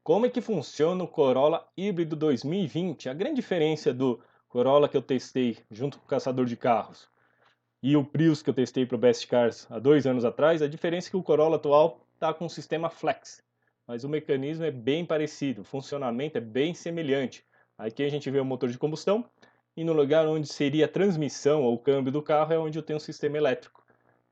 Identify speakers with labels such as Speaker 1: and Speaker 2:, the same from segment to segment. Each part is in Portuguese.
Speaker 1: Como é que funciona o Corolla híbrido 2020? A grande diferença do Corolla que eu testei junto com o Caçador de Carros e o Prius que eu testei para o Best Cars há 2 anos atrás, a diferença é que o Corolla atual está com um sistema flex, mas o mecanismo é bem parecido, o funcionamento é bem semelhante. Aqui a gente vê o motor de combustão e no lugar onde seria a transmissão ou o câmbio do carro é onde eu tenho um sistema elétrico.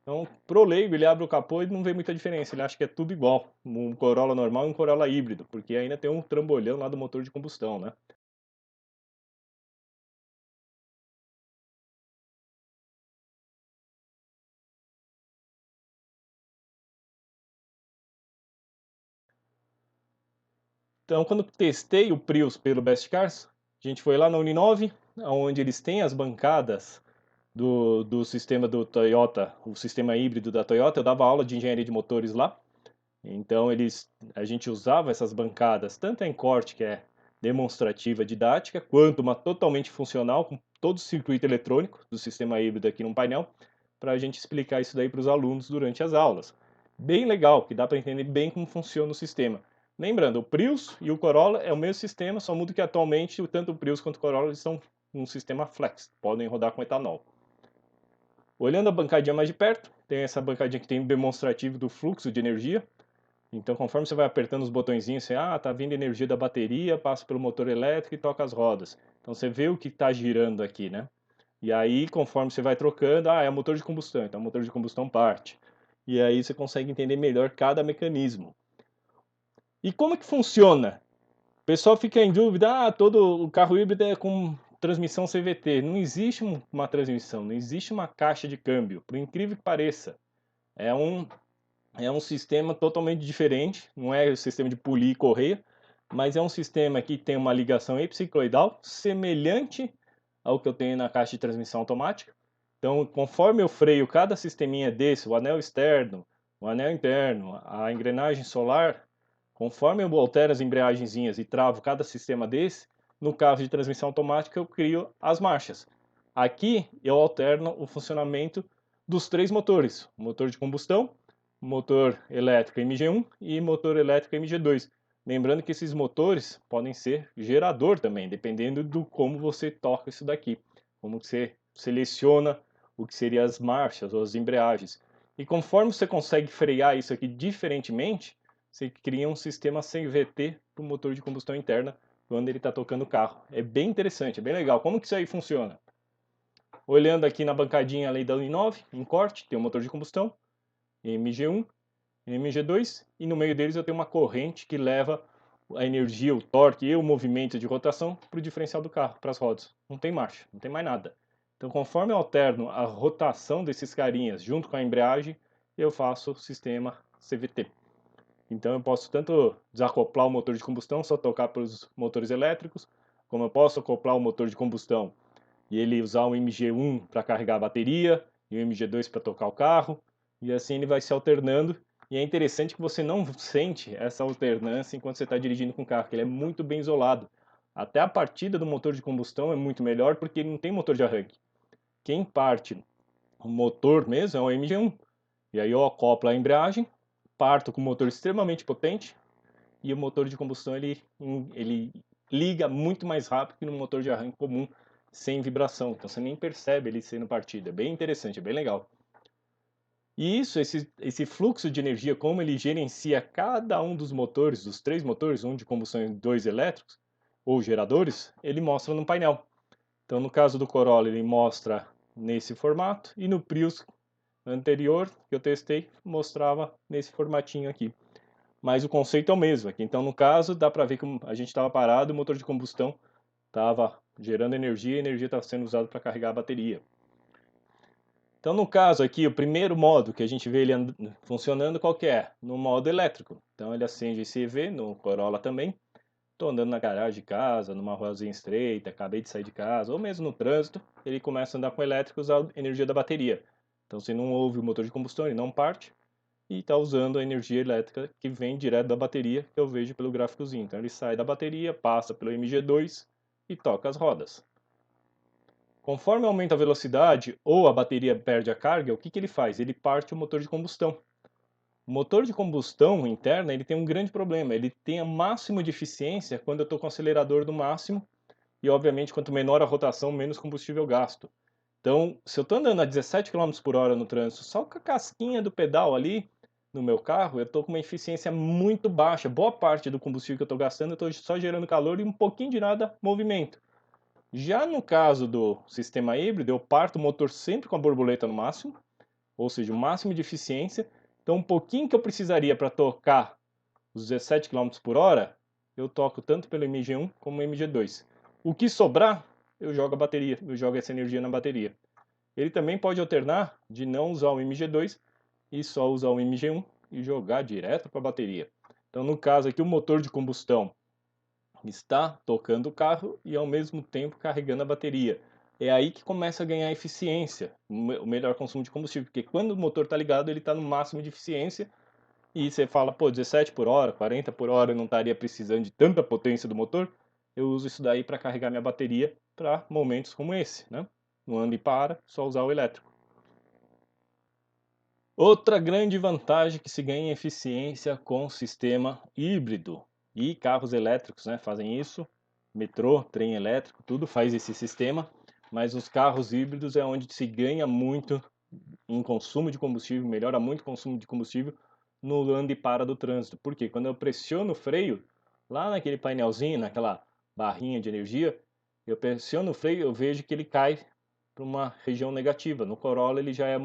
Speaker 1: Então, pro leigo, ele abre o capô e não vê muita diferença. Ele acha que é tudo igual, um Corolla normal e um Corolla híbrido, porque ainda tem um trambolhão lá do motor de combustão, né? Então, quando testei o Prius pelo Best Cars, a gente foi lá na Uninove, onde eles têm as bancadas do sistema do Toyota, o sistema híbrido da Toyota. Eu dava aula de engenharia de motores lá. Então a gente usava essas bancadas, tanto em corte, que é demonstrativa didática, quanto uma totalmente funcional, com todo o circuito eletrônico do sistema híbrido aqui no painel, para a gente explicar isso daí para os alunos durante as aulas. Bem legal, que dá para entender bem como funciona o sistema. Lembrando, o Prius e o Corolla é o mesmo sistema, só muda que atualmente tanto o Prius quanto o Corolla são um sistema flex, podem rodar com etanol. Olhando a bancadinha mais de perto, tem essa bancadinha que tem um demonstrativo do fluxo de energia. Então, conforme você vai apertando os botõezinhos, você, tá vindo energia da bateria, passa pelo motor elétrico e toca as rodas. Então, você vê o que está girando aqui, né? E aí, conforme você vai trocando, é o motor de combustão, então o motor de combustão parte. E aí você consegue entender melhor cada mecanismo. E como é que funciona? O pessoal fica em dúvida, todo o carro híbrido é com transmissão CVT. Não existe uma transmissão, não existe uma caixa de câmbio, por incrível que pareça. É um é um sistema totalmente diferente, não é o sistema de polir e correia, mas é um sistema que tem uma ligação epicicloidal semelhante ao que eu tenho na caixa de transmissão automática. Então, conforme eu freio cada sisteminha desse, o anel externo, o anel interno, a engrenagem solar, conforme eu altero as embreagenzinhas e travo cada sistema desse, no carro de transmissão automática eu crio as marchas. Aqui eu alterno o funcionamento dos três motores, o motor de combustão, motor elétrico MG1 e motor elétrico MG2. Lembrando que esses motores podem ser gerador também, dependendo do como você toca isso daqui, como você seleciona o que seriam as marchas ou as embreagens. E conforme você consegue frear isso aqui diferentemente, você cria um sistema CVT para o motor de combustão interna quando ele está tocando o carro. É bem interessante, é bem legal. Como que isso aí funciona? Olhando aqui na bancadinha ali da Uninove, em corte, tem o motor de combustão, MG1, MG2, e no meio deles eu tenho uma corrente que leva a energia, o torque e o movimento de rotação para o diferencial do carro, para as rodas. Não tem marcha, não tem mais nada. Então, conforme eu alterno a rotação desses carinhas junto com a embreagem, eu faço o sistema CVT. Então, eu posso tanto desacoplar o motor de combustão, só tocar pelos motores elétricos, como eu posso acoplar o motor de combustão e ele usar o MG1 para carregar a bateria e o MG2 para tocar o carro, e assim ele vai se alternando. E é interessante que você não sente essa alternância enquanto você está dirigindo com o carro, que ele é muito bem isolado. Até a partida do motor de combustão é muito melhor porque ele não tem motor de arranque. Quem parte o motor mesmo é o MG1. E aí eu acoplo a embreagem, parto com um motor extremamente potente e o motor de combustão ele liga muito mais rápido que no motor de arranque comum sem vibração. Então você nem percebe ele sendo partido. É bem interessante, é bem legal. E isso, esse fluxo de energia, como ele gerencia cada um dos motores, dos três motores, um de combustão e dois elétricos, ou geradores, ele mostra no painel. Então, no caso do Corolla, ele mostra nesse formato, e no Prius anterior, que eu testei, mostrava nesse formatinho aqui. Mas o conceito é o mesmo aqui. Então, no caso, dá para ver que a gente estava parado, o motor de combustão estava gerando energia e a energia estava sendo usada para carregar a bateria. Então, no caso aqui, o primeiro modo que a gente vê ele funcionando, qual que é? No modo elétrico. Então, ele acende esse EV, no Corolla também. Estou andando na garagem de casa, numa ruazinha estreita, acabei de sair de casa, ou mesmo no trânsito, ele começa a andar com elétrico e usar a energia da bateria. Então, se não ouve o motor de combustão, ele não parte e está usando a energia elétrica que vem direto da bateria, que eu vejo pelo gráficozinho. Então, ele sai da bateria, passa pelo MG2 e toca as rodas. Conforme aumenta a velocidade ou a bateria perde a carga, o que ele faz? Ele parte o motor de combustão. O motor de combustão interna, ele tem um grande problema, ele tem a máximo de eficiência quando eu estou com o acelerador no máximo, e obviamente quanto menor a rotação, menos combustível eu gasto. Então, se eu estou andando a 17 km por hora no trânsito, só com a casquinha do pedal ali no meu carro, eu estou com uma eficiência muito baixa. Boa parte do combustível que eu estou gastando, eu estou só gerando calor e um pouquinho de nada movimento. Já no caso do sistema híbrido, eu parto o motor sempre com a borboleta no máximo, ou seja, o máximo de eficiência. Então, um pouquinho que eu precisaria para tocar os 17 km por hora, eu toco tanto pelo MG1 como MG2. O que sobrar, eu jogo a bateria, eu jogo essa energia na bateria. Ele também pode alternar de não usar o MG2 e só usar o MG1 e jogar direto para a bateria. Então, no caso aqui, o motor de combustão está tocando o carro e ao mesmo tempo carregando a bateria. É aí que começa a ganhar eficiência, o melhor consumo de combustível, porque quando o motor está ligado, ele está no máximo de eficiência e você fala, pô, 17 por hora, 40 por hora, eu não estaria precisando de tanta potência do motor, eu uso isso daí para carregar minha bateria para momentos como esse, né? Não anda e para, só usar o elétrico. Outra grande vantagem que se ganha em eficiência com o sistema híbrido. E carros elétricos, né, fazem isso. Metrô, trem elétrico, tudo faz esse sistema. Mas os carros híbridos é onde se ganha muito em consumo de combustível, melhora muito o consumo de combustível no anda e para do trânsito. Porque quando eu pressiono o freio, lá naquele painelzinho, naquela barrinha de energia, eu pressiono o freio, eu vejo que ele cai para uma região negativa. No Corolla ele já é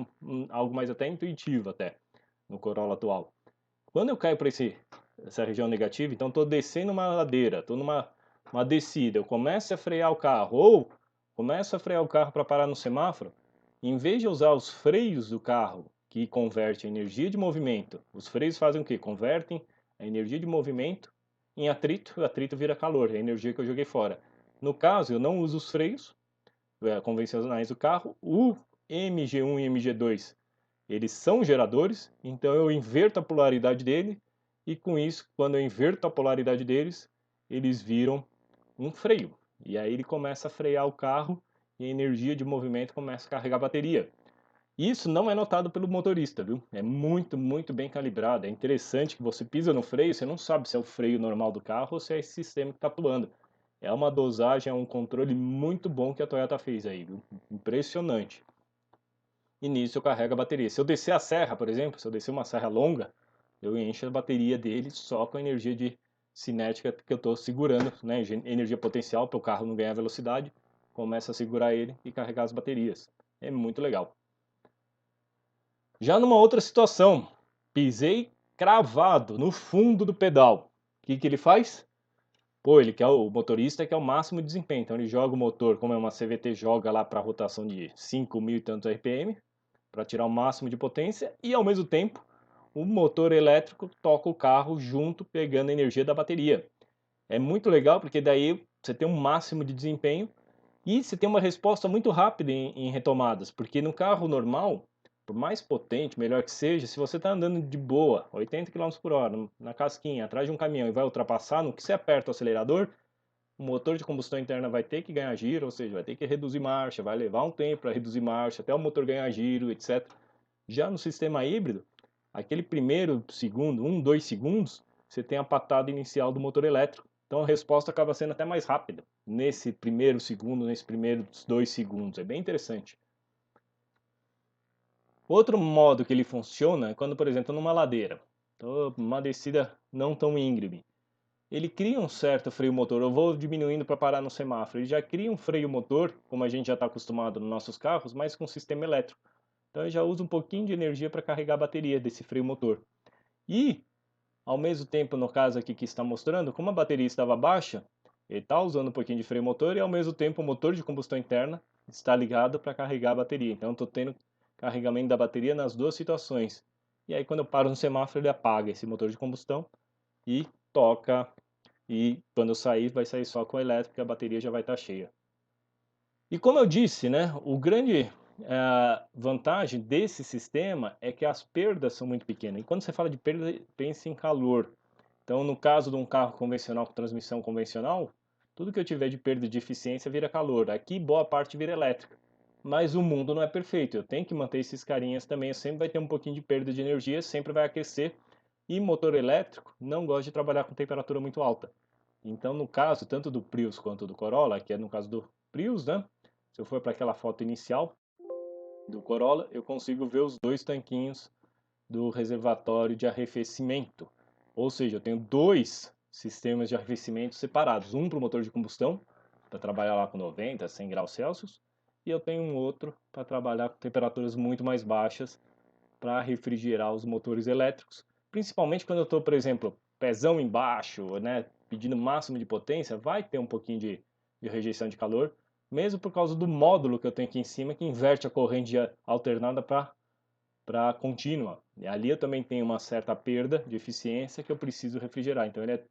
Speaker 1: algo mais até intuitivo até, no Corolla atual. Quando eu caio para essa região negativa, então estou descendo uma ladeira, estou numa uma descida, eu começo a frear o carro ou começo a frear o carro para parar no semáforo, em vez de usar os freios do carro que converte a energia de movimento, os freios fazem o quê? Convertem a energia de movimento em atrito, o atrito vira calor, é a energia que eu joguei fora. No caso, eu não uso os freios convencionais do carro, o MG1 e MG2 eles são geradores, então eu inverto a polaridade dele e com isso, quando eu inverto a polaridade deles, eles viram um freio. E aí ele começa a frear o carro e a energia de movimento começa a carregar a bateria. Isso não é notado pelo motorista, viu? É muito, muito bem calibrado. É interessante que você pisa no freio, você não sabe se é o freio normal do carro ou se é esse sistema que está atuando. É uma dosagem, é um controle muito bom que a Toyota fez aí, viu? Impressionante. E nisso eu carrego a bateria. Se eu descer a serra, por exemplo, se eu descer uma serra longa, eu encho a bateria dele só com a energia de cinética que eu estou segurando, né? Energia potencial para o carro não ganhar velocidade. Começa a segurar ele e carregar as baterias. É muito legal. Já numa outra situação, pisei cravado no fundo do pedal. O que ele faz? Pô, ele quer o motorista quer o máximo de desempenho. Então ele joga o motor, como é uma CVT, joga lá para rotação de 5.000 e tantos RPM, para tirar o máximo de potência e ao mesmo tempo o motor elétrico toca o carro junto, pegando a energia da bateria. É muito legal porque daí você tem um máximo de desempenho e você tem uma resposta muito rápida em retomadas, porque no carro normal, por mais potente, melhor que seja, se você está andando de boa, 80 km por hora, na casquinha, atrás de um caminhão e vai ultrapassar, no que você aperta o acelerador, o motor de combustão interna vai ter que ganhar giro, ou seja, vai ter que reduzir marcha, vai levar um tempo para reduzir marcha, até o motor ganhar giro, etc. Já no sistema híbrido, aquele primeiro segundo, 2 segundos, você tem a patada inicial do motor elétrico. Então a resposta acaba sendo até mais rápida nesse primeiro segundo, nesses primeiros 2 segundos. É bem interessante. Outro modo que ele funciona é quando, por exemplo, numa ladeira, uma descida não tão íngreme, ele cria um certo freio motor. Eu vou diminuindo para parar no semáforo. Ele já cria um freio motor, como a gente já está acostumado nos nossos carros, mas com sistema elétrico. Então ele já usa um pouquinho de energia para carregar a bateria desse freio motor. E, ao mesmo tempo, no caso aqui que está mostrando, como a bateria estava baixa, ele está usando um pouquinho de freio motor e ao mesmo tempo o motor de combustão interna está ligado para carregar a bateria. Então estou tendo carregamento da bateria nas duas situações. E aí quando eu paro no semáforo ele apaga esse motor de combustão e toca. E quando eu sair vai sair só com elétrico, a bateria já vai estar cheia. E como eu disse, né, o grande vantagem desse sistema é que as perdas são muito pequenas. E quando você fala de perda, pense em calor. Então, no caso de um carro convencional com transmissão convencional, tudo que eu tiver de perda de eficiência vira calor. Aqui, boa parte vira elétrica. mas o mundo não é perfeito. Eu tenho que manter esses carinhas também. Sempre vai ter um pouquinho de perda de energia, sempre vai aquecer. E motor elétrico não gosta de trabalhar com temperatura muito alta. Então, no caso, tanto do Prius quanto do Corolla, que é no caso do Prius, né? Se eu for para aquela foto inicial do Corolla, eu consigo ver os dois tanquinhos do reservatório de arrefecimento. Ou seja, eu tenho dois sistemas de arrefecimento separados. Um para o motor de combustão, para trabalhar lá com 90, 100 graus Celsius, e eu tenho um outro para trabalhar com temperaturas muito mais baixas, para refrigerar os motores elétricos. Principalmente quando eu estou, por exemplo, pezão embaixo, né, pedindo o máximo de potência, vai ter um pouquinho de rejeição de calor, mesmo por causa do módulo que eu tenho aqui em cima, que inverte a corrente alternada para contínua. E ali eu também tenho uma certa perda de eficiência que eu preciso refrigerar. Então ele é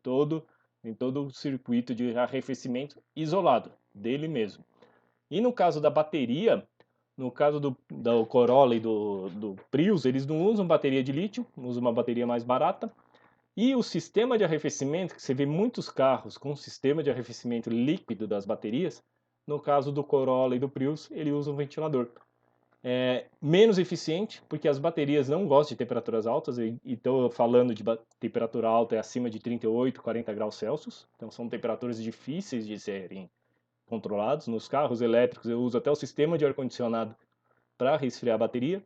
Speaker 1: em todo o circuito de arrefecimento isolado dele mesmo. E no caso da bateria, no caso do Corolla e do Prius, eles não usam bateria de lítio, usam uma bateria mais barata. E o sistema de arrefecimento, que você vê muitos carros com sistema de arrefecimento líquido das baterias, no caso do Corolla e do Prius, ele usa um ventilador. É menos eficiente, porque as baterias não gostam de temperaturas altas, e estou falando de temperatura alta é acima de 38, 40 graus Celsius, então são temperaturas difíceis de serem controlados. Nos carros elétricos eu uso até o sistema de ar-condicionado para resfriar a bateria.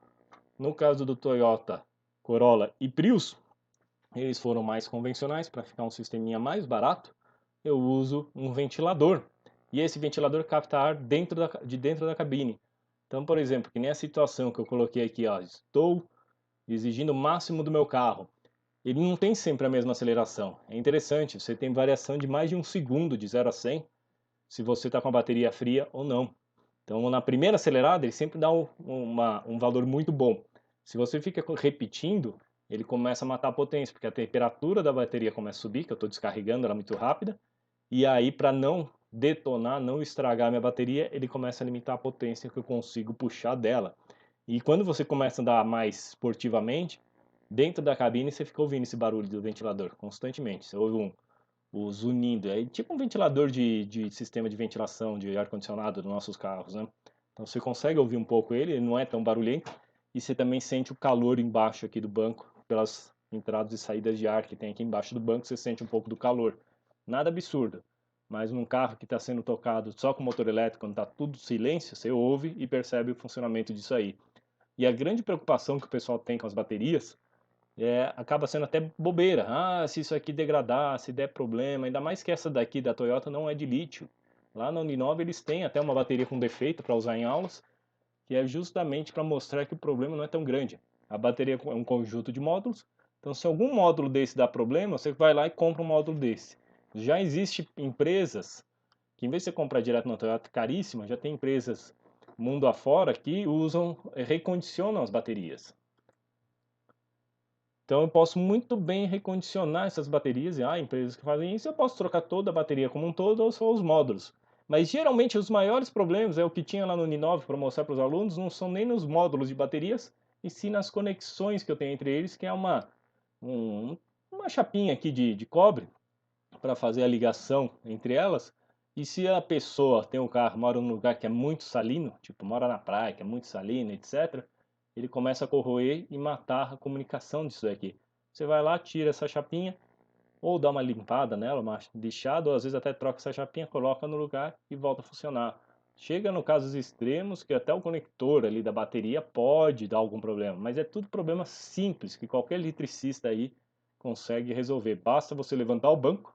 Speaker 1: No caso do Toyota Corolla e Prius, eles foram mais convencionais para ficar um sisteminha mais barato. Eu uso um ventilador. E esse ventilador capta ar de dentro da cabine. Então, por exemplo, que nem a situação que eu coloquei aqui, ó, estou exigindo o máximo do meu carro. Ele não tem sempre a mesma aceleração. É interessante, você tem variação de mais de um segundo de 0 a 100, se você está com a bateria fria ou não. Então, na primeira acelerada, ele sempre dá um valor muito bom. Se você fica repetindo, ele começa a matar a potência, porque a temperatura da bateria começa a subir, que eu estou descarregando ela muito rápida, e aí, para não detonar, não estragar a minha bateria, ele começa a limitar a potência que eu consigo puxar dela. E quando você começa a andar mais esportivamente, dentro da cabine você fica ouvindo esse barulho do ventilador constantemente. Você ouve o zunindo, é tipo um ventilador de sistema de ventilação de ar-condicionado dos nossos carros, né? Então você consegue ouvir um pouco ele não é tão barulhento, e você também sente o calor embaixo aqui do banco, pelas entradas e saídas de ar que tem aqui embaixo do banco, você sente um pouco do calor. Nada absurdo, mas num carro que está sendo tocado só com motor elétrico, quando está tudo silêncio, você ouve e percebe o funcionamento disso aí. E a grande preocupação que o pessoal tem com as baterias acaba sendo até bobeira. Ah, se isso aqui degradar, se der problema, ainda mais que essa daqui da Toyota não é de lítio. Lá na Uninove eles têm até uma bateria com defeito para usar em aulas, que é justamente para mostrar que o problema não é tão grande. A bateria é um conjunto de módulos, então se algum módulo desse dá problema, você vai lá e compra um módulo desse. Já existe empresas que, em vez de você comprar direto na Toyota caríssima, já tem empresas mundo afora que usam, recondicionam as baterias. Então eu posso muito bem recondicionar essas baterias, e há empresas que fazem isso, eu posso trocar toda a bateria como um todo ou só os módulos. Mas geralmente os maiores problemas, é o que tinha lá no Uninove para mostrar para os alunos, não são nem nos módulos de baterias, e sim nas conexões que eu tenho entre eles, que é uma chapinha aqui de cobre para fazer a ligação entre elas. E se a pessoa tem um carro, mora num lugar que é muito salino, tipo mora na praia, que é muito salino, etc., ele começa a corroer e matar a comunicação disso daqui. Você vai lá, tira essa chapinha, ou dá uma limpada nela, uma lixada, ou às vezes até troca essa chapinha, coloca no lugar e volta a funcionar. Chega no casos extremos que até o conector ali da bateria pode dar algum problema, mas é tudo problema simples que qualquer eletricista aí consegue resolver. Basta você levantar o banco,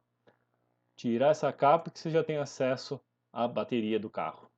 Speaker 1: tirar essa capa que você já tem acesso à bateria do carro.